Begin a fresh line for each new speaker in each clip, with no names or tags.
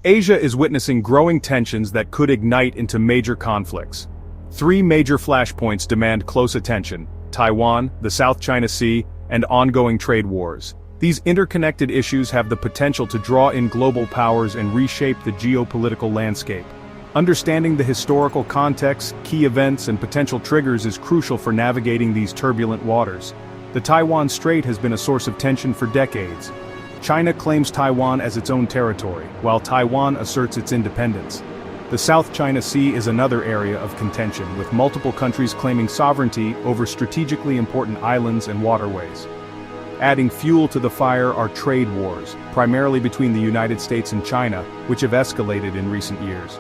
Asia is witnessing growing tensions that could ignite into major conflicts. Three major flashpoints demand close attention: Taiwan, the South China Sea, and ongoing trade wars. These interconnected issues have the potential to draw in global powers and reshape the geopolitical landscape. Understanding the historical context, key events, and potential triggers is crucial for navigating these turbulent waters. The Taiwan Strait has been a source of tension for decades. China claims Taiwan as its own territory, while Taiwan asserts its independence. The South China Sea is another area of contention, with multiple countries claiming sovereignty over strategically important islands and waterways. Adding fuel to the fire are trade wars, primarily between the United States and China, which have escalated in recent years.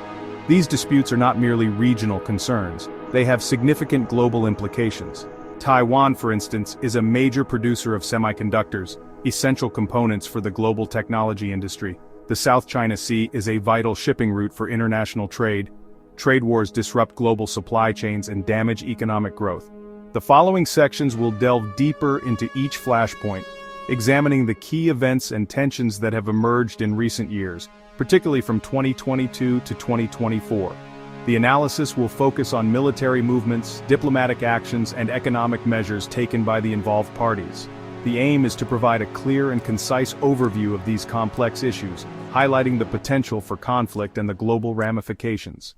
These disputes are not merely regional concerns, they have significant global implications. Taiwan, for instance, is a major producer of semiconductors, essential components for the global technology industry. The South China Sea is a vital shipping route for international trade. Trade wars disrupt global supply chains and damage economic growth. The following sections will delve deeper into each flashpoint, examining the key events and tensions that have emerged in recent years, particularly from 2022 to 2024. The analysis will focus on military movements, diplomatic actions, and economic measures taken by the involved parties. The aim is to provide a clear and concise overview of these complex issues, highlighting the potential for conflict and the global ramifications.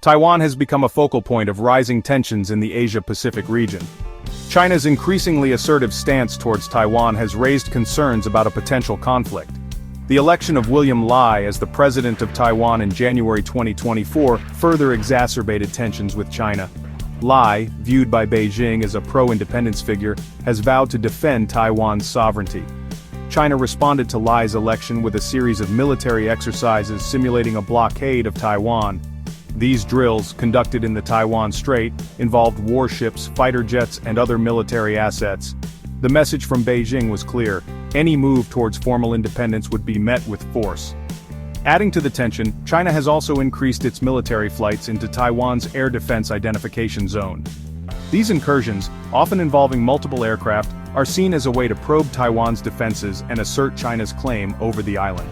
Taiwan has become a focal point of rising tensions in the Asia-Pacific region. China's increasingly assertive stance towards Taiwan has raised concerns about a potential conflict. The election of William Lai as the president of Taiwan in January 2024 further exacerbated tensions with China. Lai, viewed by Beijing as a pro-independence figure, has vowed to defend Taiwan's sovereignty. China responded to Lai's election with a series of military exercises simulating a blockade of Taiwan. These drills, conducted in the Taiwan Strait, involved warships, fighter jets, and other military assets. The message from Beijing was clear: any move towards formal independence would be met with force. Adding to the tension, China has also increased its military flights into Taiwan's Air Defense Identification Zone. These incursions, often involving multiple aircraft, are seen as a way to probe Taiwan's defenses and assert China's claim over the island.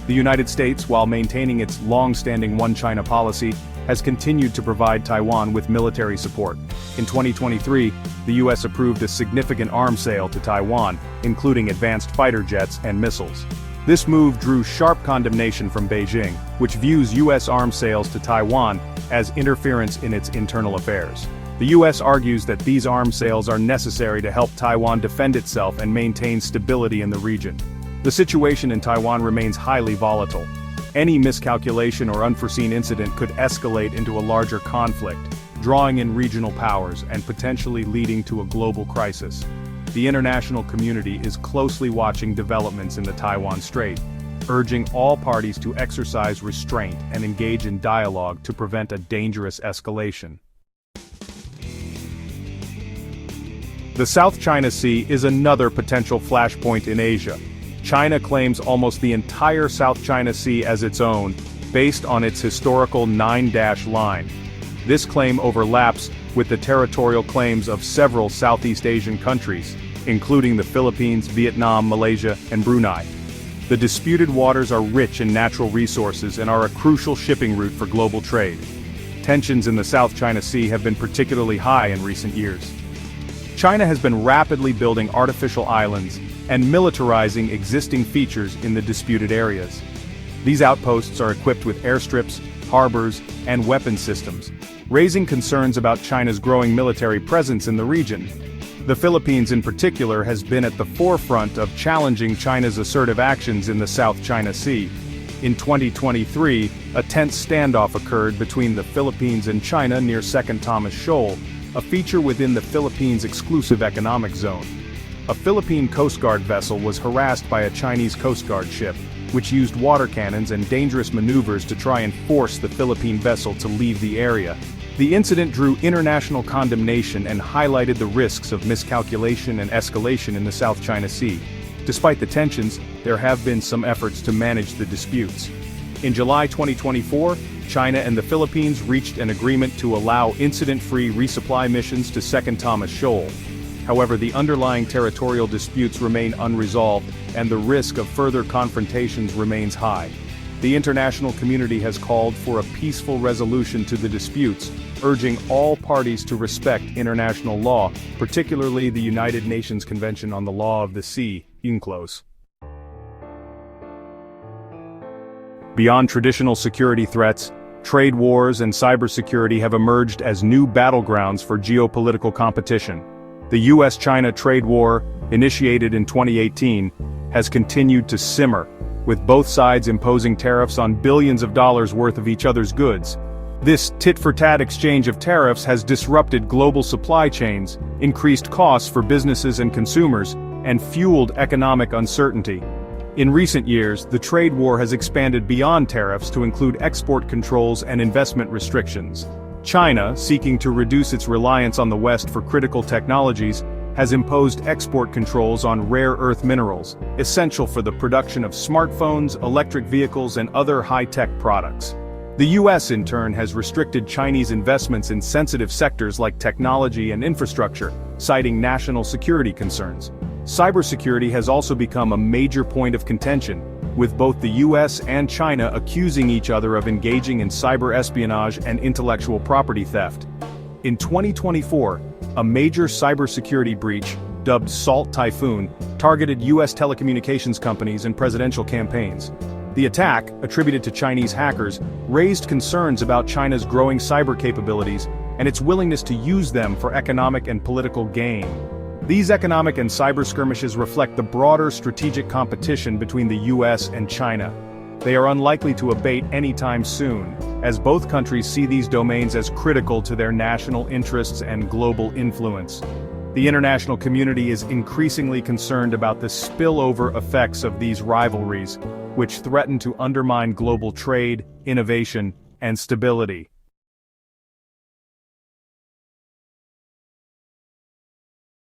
The United States, while maintaining its long-standing One China policy, has continued to provide Taiwan with military support. In 2023, the U.S. approved a significant arms sale to Taiwan, including advanced fighter jets and missiles. This move drew sharp condemnation from Beijing, which views U.S. arms sales to Taiwan as interference in its internal affairs. The U.S. argues that these arms sales are necessary to help Taiwan defend itself and maintain stability in the region. The situation in Taiwan remains highly volatile. Any miscalculation or unforeseen incident could escalate into a larger conflict, drawing in regional powers and potentially leading to a global crisis. The international community is closely watching developments in the Taiwan Strait, urging all parties to exercise restraint and engage in dialogue to prevent a dangerous escalation. The South China Sea is another potential flashpoint in Asia. China claims almost the entire South China Sea as its own, based on its historical 9-dash line. This claim overlaps with the territorial claims of several Southeast Asian countries, including the Philippines, Vietnam, Malaysia, and Brunei. The disputed waters are rich in natural resources and are a crucial shipping route for global trade. Tensions in the South China Sea have been particularly high in recent years. China has been rapidly building artificial islands and militarizing existing features in the disputed areas. These outposts are equipped with airstrips, harbors, and weapon systems, raising concerns about China's growing military presence in the region. The Philippines in particular has been at the forefront of challenging China's assertive actions in the South China Sea. In 2023, a tense standoff occurred between the Philippines and China near Second Thomas Shoal, a feature within the Philippines' exclusive economic zone. A Philippine Coast Guard vessel was harassed by a Chinese Coast Guard ship, which used water cannons and dangerous maneuvers to try and force the Philippine vessel to leave the area. The incident drew international condemnation and highlighted the risks of miscalculation and escalation in the South China Sea. Despite the tensions, there have been some efforts to manage the disputes. In July 2024, China and the Philippines reached an agreement to allow incident-free resupply missions to Second Thomas Shoal. However, the underlying territorial disputes remain unresolved, and the risk of further confrontations remains high. The international community has called for a peaceful resolution to the disputes, urging all parties to respect international law, particularly the United Nations Convention on the Law of the Sea, UNCLOS. Beyond traditional security threats, trade wars and cybersecurity have emerged as new battlegrounds for geopolitical competition. The US-China trade war, initiated in 2018, has continued to simmer, with both sides imposing tariffs on billions of dollars worth of each other's goods. This tit-for-tat exchange of tariffs has disrupted global supply chains, increased costs for businesses and consumers, and fueled economic uncertainty. In recent years, the trade war has expanded beyond tariffs to include export controls and investment restrictions. China, seeking to reduce its reliance on the West for critical technologies, has imposed export controls on rare earth minerals, essential for the production of smartphones, electric vehicles, and other high-tech products. The US, in turn, has restricted Chinese investments in sensitive sectors like technology and infrastructure, citing national security concerns. Cybersecurity has also become a major point of contention, with both the US and China accusing each other of engaging in cyber espionage and intellectual property theft. In 2024, a major cybersecurity breach, dubbed Salt Typhoon, targeted US telecommunications companies and presidential campaigns. The attack, attributed to Chinese hackers, raised concerns about China's growing cyber capabilities and its willingness to use them for economic and political gain. These economic and cyber skirmishes reflect the broader strategic competition between the US and China. They are unlikely to abate anytime soon, as both countries see these domains as critical to their national interests and global influence. The international community is increasingly concerned about the spillover effects of these rivalries, which threaten to undermine global trade, innovation, and stability.